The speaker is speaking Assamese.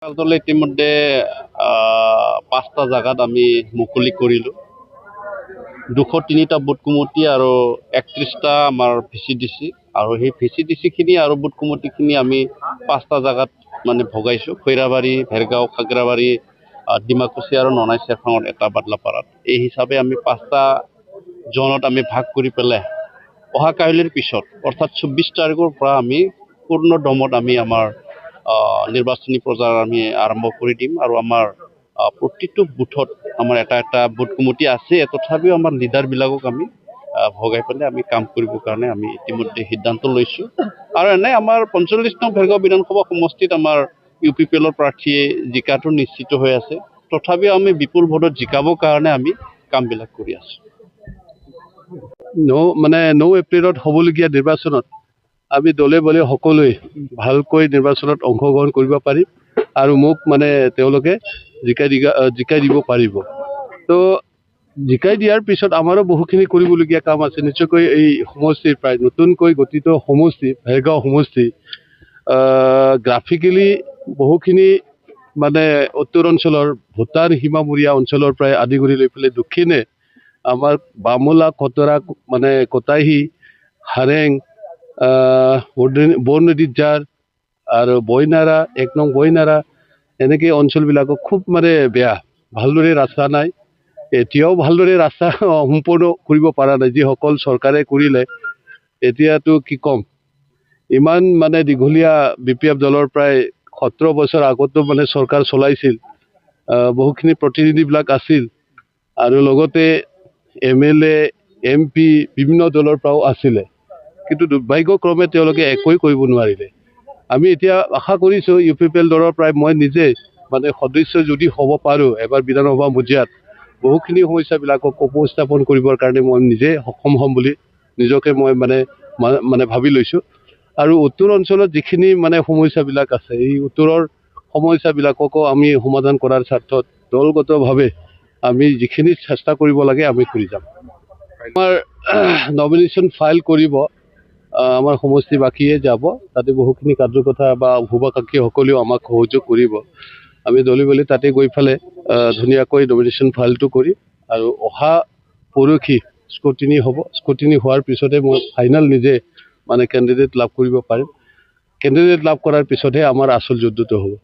দলে ইতিমধ্যে 5টা জায়গাত আমি মুকলি কৰিলোঁ। 203টা বুট কমিটি আৰু 31টা আমাৰ VCDC আৰু সেই VCDCখিনি আৰু বুট কমিটিখিনি আমি 5টা জায়গাত মানে ভগাইছোঁ। খৈৰাবাৰী, ভেৰগাঁও, খাগ্ৰাবাৰী, ডিমাকুচি আৰু ননাই চেৰফাঙত এটা বাদলাপাৰাত। এই হিচাপে আমি 5টা জোনত আমি ভাগ কৰি পেলাই অহা কাইলৈৰ পিছত অৰ্থাৎ 24 তাৰিখৰ পৰা আমি পূৰ্ণ দমত আমি আমাৰ নিৰ্বাচনী প্ৰচাৰ আমি আৰম্ভ কৰি দিম আৰু আমাৰ প্ৰতিটো বুথত আমাৰ এটা বুথ কমিটি আছে। তথাপিও আমাৰ লিডাৰবিলাকক আমি ভগাই পেলাই আমি কাম কৰিবৰ কাৰণে আমি ইতিমধ্যে সিদ্ধান্ত লৈছোঁ। আৰু এনে আমাৰ 45 নং ভেৰগাঁও বিধানসভা সমষ্টিত আমাৰ UPPLৰ প্ৰাৰ্থীয়ে জিকাটো নিশ্চিত হৈ আছে। তথাপিও আমি বিপুল ভোটত জিকাবৰ কাৰণে আমি কামবিলাক কৰি আছোঁ। 9 এপ্ৰিলত হ'বলগীয়া নিৰ্বাচনত আমি দলে বলে সকলোৱে ভালকৈ নিৰ্বাচনত অংশগ্ৰহণ কৰিব পাৰিম আৰু মোক মানে তেওঁলোকে জিকাই দিব পাৰিব। তো জিকাই দিয়াৰ পিছত আমাৰো বহুখিনি কৰিবলগীয়া কাম আছে। নিশ্চয়কৈ এই সমষ্টিৰ প্ৰায় নতুনকৈ গঠিত সমষ্টি ভেৰগাঁও সমষ্টি গ্ৰাফিকেলি বহুখিনি মানে উত্তৰ অঞ্চলৰ ভূটান সীমামূৰীয়া অঞ্চলৰ প্ৰায় আদি কৰি লৈ পেলাই দক্ষিণে আমাৰ বামুলা, খতৰা, মানে কটাহী, হাৰেং, বৰনদীত যাৰ আৰু বইনাৰা, 1 নং বইনাৰা, এনেকৈ অঞ্চলবিলাকক খুব মানে বেয়া, ভালদৰে ৰাস্তা নাই। এতিয়াও ভালদৰে ৰাস্তা সম্পূৰ্ণ কৰিব পৰা নাই। যিসকল চৰকাৰে কৰিলে, এতিয়াতো কি ক'ম, ইমান মানে দীঘলীয়া BPF দলৰ প্ৰায় 17 বছৰ আগতো মানে চৰকাৰ চলাইছিল, বহুখিনি প্ৰতিনিধিবিলাক আছিল আৰু লগতে MLA, MP বিভিন্ন দলৰ পৰাও আছিলে, কিন্তু দুৰ্ভাগ্যক্ৰমে তেওঁলোকে একোৱেই কৰিব নোৱাৰিলে। আমি এতিয়া আশা কৰিছোঁ UPPL দলৰ পৰাই মই নিজে মানে সদস্য যদি হ'ব পাৰোঁ এবাৰ বিধানসভা মজিয়াত, বহুখিনি সমস্যাবিলাকক উপস্থাপন কৰিবৰ কাৰণে মই নিজে সক্ষম হ'ম বুলি নিজকে মই মানে ভাবি লৈছোঁ। আৰু উত্তৰ অঞ্চলত যিখিনি মানে সমস্যাবিলাক আছে, এই উত্তৰৰ সমস্যাবিলাককো আমি সমাধান কৰাৰ স্বাৰ্থত দলগতভাৱে আমি যিখিনি চেষ্টা কৰিব লাগে আমি কৰি যাম। আমাৰ নমিনেশ্যন ফাইল কৰিব আমাৰ সমষ্টিবাসীয়ে যাব, তাতে বহুখিনি কাৰ্যকৰ্তা বা শুভাকাংক্ষীসকলেও আমাক সহযোগ কৰিব। আমি দলি বলি তাতে গৈ পেলাই ধুনীয়াকৈ নমিনেশ্যন ফাইলটো কৰিম আৰু অহা পৰহি স্ক্ৰুটিনি হ'ব। স্ক্ৰুটিনি হোৱাৰ পিছতে মই ফাইনেল নিজে মানে কেণ্ডিডেট লাভ কৰিব পাৰিম। কেণ্ডিডেট লাভ কৰাৰ পিছতহে আমাৰ আচল যুদ্ধটো হ'ব।